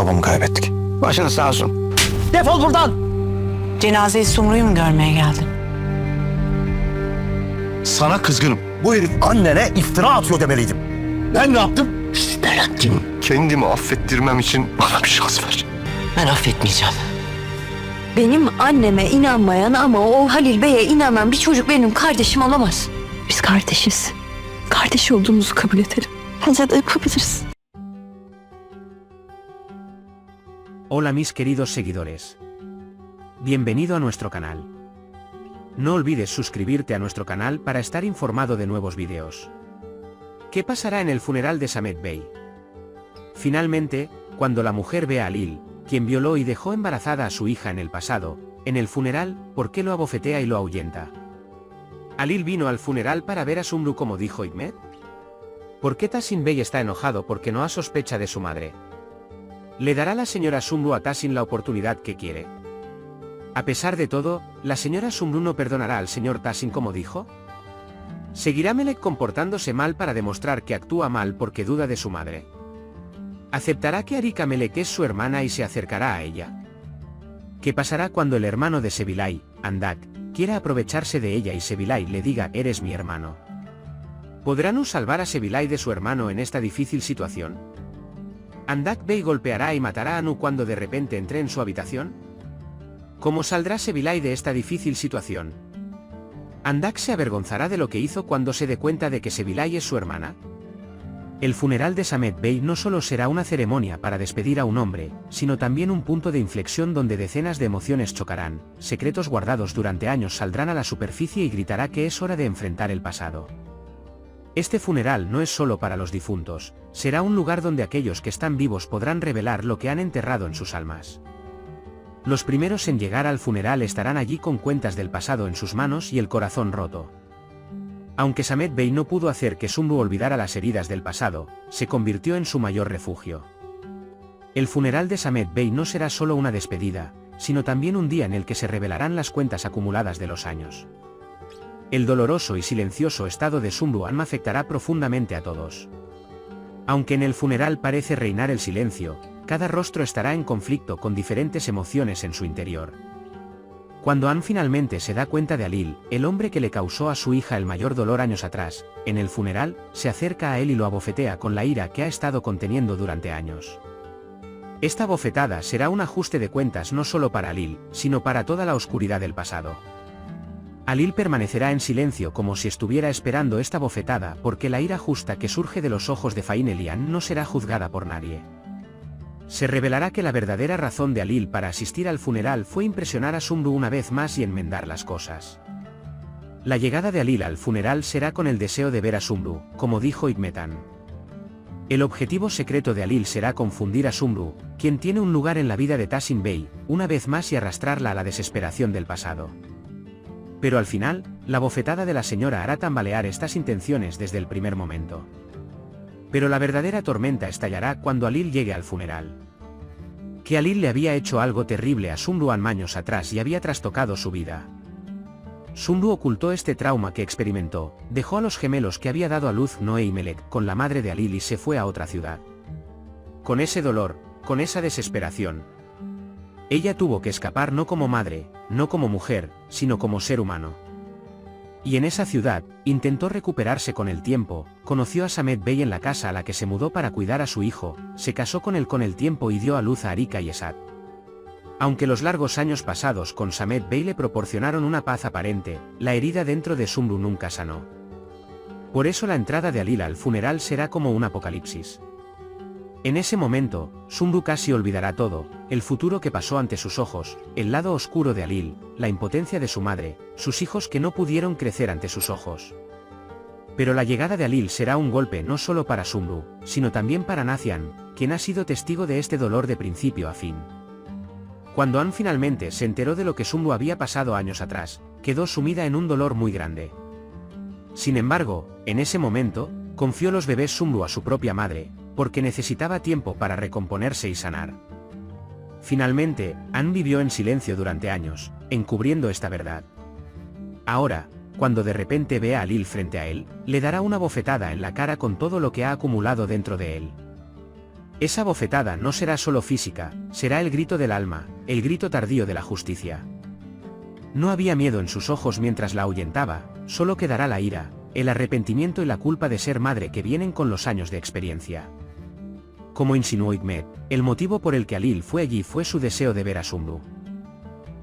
babamı kaybettik. Başınız sağ olsun. Defol buradan. Cenazeyi Sumru'yu mu görmeye geldin? Sana kızgınım. Bu herif annene iftira atıyor demeliydim. Ben ne yaptım? Selahattin, kendimi affettirmem için bana bir şans ver. Ben affetmeyeceğim. Benim anneme inanmayan ama o Halil Bey'e inanan bir çocuk benim kardeşim olamaz. Biz kardeşiz. Kardeş olduğumuzu kabul edelim. Bence de yapabiliriz. Hola mis queridos seguidores. Bienvenido a nuestro canal. No olvides suscribirte a nuestro canal para estar informado de nuevos videos. ¿Qué pasará en el funeral de Samet Bey? Finalmente, cuando la mujer ve a Halil, quien violó y dejó embarazada a su hija en el pasado, en el funeral, ¿por qué lo abofetea y lo ahuyenta? ¿Halil vino al funeral para ver a Sumru como dijo Hikmet? ¿Por qué Tahsin Bey está enojado porque no ha sospecha de su madre? ¿Le dará la señora Sumru a Tahsin la oportunidad que quiere? A pesar de todo, ¿la señora Sumru no perdonará al señor Tahsin como dijo? ¿Seguirá Melek comportándose mal para demostrar que actúa mal porque duda de su madre? ¿Aceptará que Arika Melek es su hermana y se acercará a ella? ¿Qué pasará cuando el hermano de Sevilay, Andak, quiera aprovecharse de ella y Sevilay le diga eres mi hermano? ¿Podrá Nu salvar a Sevilay de su hermano en esta difícil situación? ¿Andak Bey golpeará y matará a Nu cuando de repente entre en su habitación? ¿Cómo saldrá Sevilay de esta difícil situación? ¿Andak se avergonzará de lo que hizo cuando se dé cuenta de que Sevilay es su hermana? El funeral de Samet Bey no solo será una ceremonia para despedir a un hombre, sino también un punto de inflexión donde decenas de emociones chocarán, secretos guardados durante años saldrán a la superficie y gritará que es hora de enfrentar el pasado. Este funeral no es solo para los difuntos, será un lugar donde aquellos que están vivos podrán revelar lo que han enterrado en sus almas. Los primeros en llegar al funeral estarán allí con cuentas del pasado en sus manos y el corazón roto. Aunque Samet Bey no pudo hacer que Sumru olvidara las heridas del pasado, se convirtió en su mayor refugio. El funeral de Samet Bey no será solo una despedida, sino también un día en el que se revelarán las cuentas acumuladas de los años. El doloroso y silencioso estado de Sumru Alma afectará profundamente a todos. Aunque en el funeral parece reinar el silencio, cada rostro estará en conflicto con diferentes emociones en su interior. Cuando Ann finalmente se da cuenta de Halil, el hombre que le causó a su hija el mayor dolor años atrás, en el funeral, se acerca a él y lo abofetea con la ira que ha estado conteniendo durante años. Esta bofetada será un ajuste de cuentas no solo para Halil, sino para toda la oscuridad del pasado. Halil permanecerá en silencio como si estuviera esperando esta bofetada porque la ira justa que surge de los ojos de Fain Elian no será juzgada por nadie. Se revelará que la verdadera razón de Halil para asistir al funeral fue impresionar a Sumru una vez más y enmendar las cosas. La llegada de Halil al funeral será con el deseo de ver a Sumru, como dijo Hikmetan. El objetivo secreto de Halil será confundir a Sumru, quien tiene un lugar en la vida de Tahsin Bey, una vez más y arrastrarla a la desesperación del pasado. Pero al final, la bofetada de la señora hará tambalear estas intenciones desde el primer momento. Pero la verdadera tormenta estallará cuando Halil llegue al funeral. Que Halil le había hecho algo terrible a Sumru años atrás y había trastocado su vida. Sumru ocultó este trauma que experimentó, dejó a los gemelos que había dado a luz Noé y Melek con la madre de Halil y se fue a otra ciudad. Con ese dolor, con esa desesperación, ella tuvo que escapar no como madre, no como mujer, sino como ser humano. Y en esa ciudad, intentó recuperarse con el tiempo, conoció a Samet Bey en la casa a la que se mudó para cuidar a su hijo, se casó con él con el tiempo y dio a luz a Arika y Esad. Aunque los largos años pasados con Samet Bey le proporcionaron una paz aparente, la herida dentro de Sumru nunca sanó. Por eso la entrada de Halil al funeral será como un apocalipsis. En ese momento, Sumru casi olvidará todo, el futuro que pasó ante sus ojos, el lado oscuro de Halil, la impotencia de su madre, sus hijos que no pudieron crecer ante sus ojos. Pero la llegada de Halil será un golpe no solo para Sumru, sino también para Nacian, quien ha sido testigo de este dolor de principio a fin. Cuando Ann finalmente se enteró de lo que Sumru había pasado años atrás, quedó sumida en un dolor muy grande. Sin embargo, en ese momento, confió los bebés Sumru a su propia madre, porque necesitaba tiempo para recomponerse y sanar. Finalmente, Ann vivió en silencio durante años, encubriendo esta verdad. Ahora, cuando de repente ve a Halil frente a él, le dará una bofetada en la cara con todo lo que ha acumulado dentro de él. Esa bofetada no será solo física, será el grito del alma, el grito tardío de la justicia. No había miedo en sus ojos mientras la ahuyentaba, solo quedará la ira, el arrepentimiento y la culpa de ser madre que vienen con los años de experiencia. Como insinuó Hikmet, el motivo por el que Halil fue allí fue su deseo de ver a Sumru.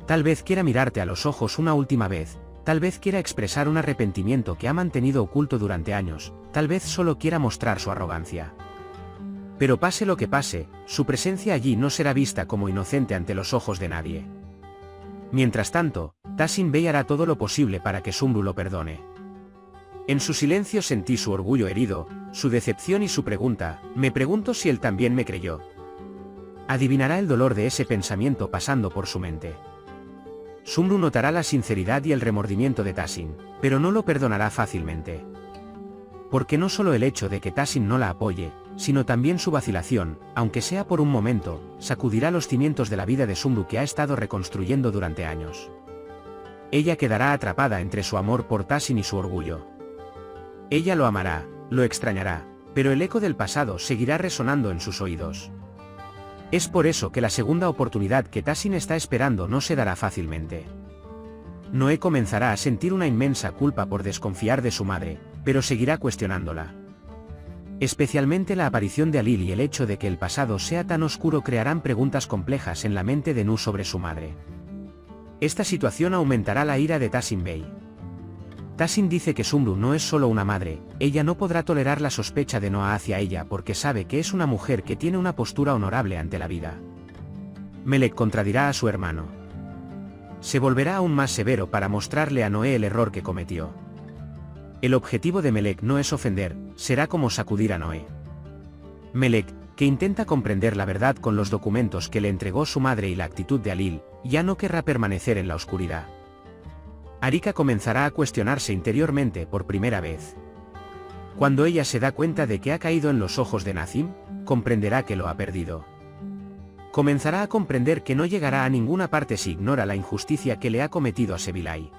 Tal vez quiera mirarte a los ojos una última vez, tal vez quiera expresar un arrepentimiento que ha mantenido oculto durante años, tal vez solo quiera mostrar su arrogancia. Pero pase lo que pase, su presencia allí no será vista como inocente ante los ojos de nadie. Mientras tanto, Tahsin Bey hará todo lo posible para que Sumru lo perdone. En su silencio sentí su orgullo herido, su decepción y su pregunta, me pregunto si él también me creyó. Adivinará el dolor de ese pensamiento pasando por su mente. Sumru notará la sinceridad y el remordimiento de Tahsin, pero no lo perdonará fácilmente. Porque no solo el hecho de que Tahsin no la apoye, sino también su vacilación, aunque sea por un momento, sacudirá los cimientos de la vida de Sumru que ha estado reconstruyendo durante años. Ella quedará atrapada entre su amor por Tahsin y su orgullo. Ella lo amará, lo extrañará, pero el eco del pasado seguirá resonando en sus oídos. Es por eso que la segunda oportunidad que Tahsin está esperando no se dará fácilmente. Noé comenzará a sentir una inmensa culpa por desconfiar de su madre, pero seguirá cuestionándola. Especialmente la aparición de Halil y el hecho de que el pasado sea tan oscuro crearán preguntas complejas en la mente de Nu sobre su madre. Esta situación aumentará la ira de Tahsin Bey. Tahsin dice que Sumru no es solo una madre, ella no podrá tolerar la sospecha de Noah hacia ella porque sabe que es una mujer que tiene una postura honorable ante la vida. Melek contradirá a su hermano. Se volverá aún más severo para mostrarle a Noé el error que cometió. El objetivo de Melek no es ofender, será como sacudir a Noé. Melek, que intenta comprender la verdad con los documentos que le entregó su madre y la actitud de Halil, ya no querrá permanecer en la oscuridad. Arika comenzará a cuestionarse interiormente por primera vez. Cuando ella se da cuenta de que ha caído en los ojos de Nazim, comprenderá que lo ha perdido. Comenzará a comprender que no llegará a ninguna parte si ignora la injusticia que le ha cometido a Sevilay.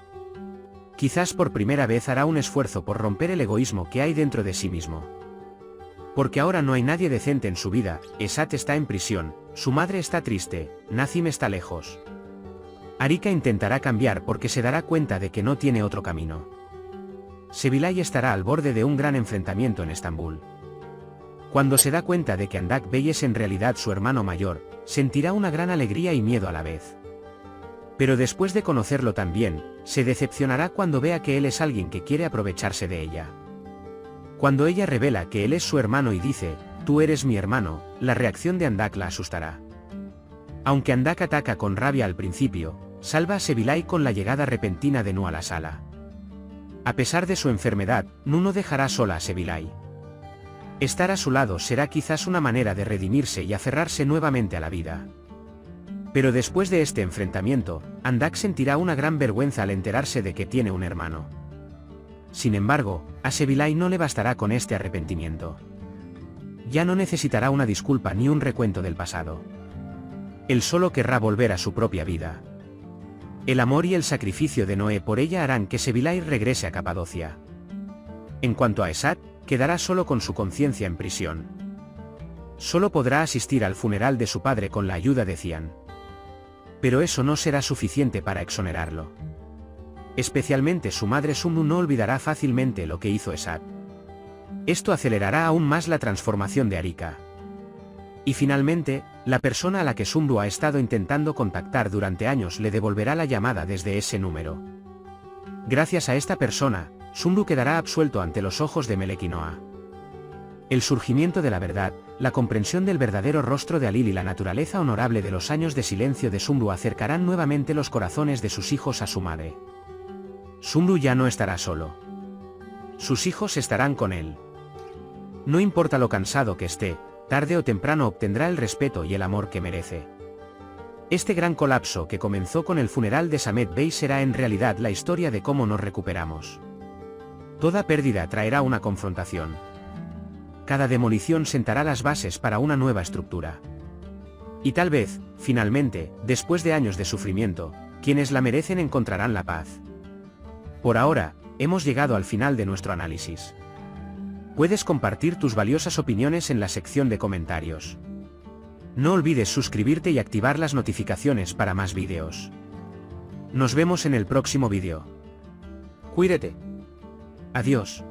Quizás por primera vez hará un esfuerzo por romper el egoísmo que hay dentro de sí mismo. Porque ahora no hay nadie decente en su vida, Esat está en prisión, su madre está triste, Nazim está lejos. Arika intentará cambiar porque se dará cuenta de que no tiene otro camino. Sevilay estará al borde de un gran enfrentamiento en Estambul. Cuando se da cuenta de que Andak Bey es en realidad su hermano mayor, sentirá una gran alegría y miedo a la vez. Pero después de conocerlo también, se decepcionará cuando vea que él es alguien que quiere aprovecharse de ella. Cuando ella revela que él es su hermano y dice, tú eres mi hermano, la reacción de Andak la asustará. Aunque Andak ataca con rabia al principio, salva a Sevilay con la llegada repentina de Nu a la sala. A pesar de su enfermedad, Nu no dejará sola a Sevilay. Estar a su lado será quizás una manera de redimirse y aferrarse nuevamente a la vida. Pero después de este enfrentamiento, Andak sentirá una gran vergüenza al enterarse de que tiene un hermano. Sin embargo, a Sevilay no le bastará con este arrepentimiento. Ya no necesitará una disculpa ni un recuento del pasado. Él solo querrá volver a su propia vida. El amor y el sacrificio de Noé por ella harán que Sevilay regrese a Capadocia. En cuanto a Esat, quedará solo con su conciencia en prisión. Solo podrá asistir al funeral de su padre con la ayuda de Cian. Pero eso no será suficiente para exonerarlo. Especialmente su madre Sumru no olvidará fácilmente lo que hizo Esat. Esto acelerará aún más la transformación de Arika. Y finalmente, la persona a la que Sumru ha estado intentando contactar durante años le devolverá la llamada desde ese número. Gracias a esta persona, Sumru quedará absuelto ante los ojos de Melek y Noah. El surgimiento de la verdad, la comprensión del verdadero rostro de Halil y la naturaleza honorable de los años de silencio de Sumru acercarán nuevamente los corazones de sus hijos a su madre. Sumru ya no estará solo. Sus hijos estarán con él. No importa lo cansado que esté, tarde o temprano obtendrá el respeto y el amor que merece. Este gran colapso que comenzó con el funeral de Samet Bey será en realidad la historia de cómo nos recuperamos. Toda pérdida traerá una confrontación. Cada demolición sentará las bases para una nueva estructura. Y tal vez, finalmente, después de años de sufrimiento, quienes la merecen encontrarán la paz. Por ahora, hemos llegado al final de nuestro análisis. Puedes compartir tus valiosas opiniones en la sección de comentarios. No olvides suscribirte y activar las notificaciones para más vídeos. Nos vemos en el próximo vídeo. Cuídate. Adiós.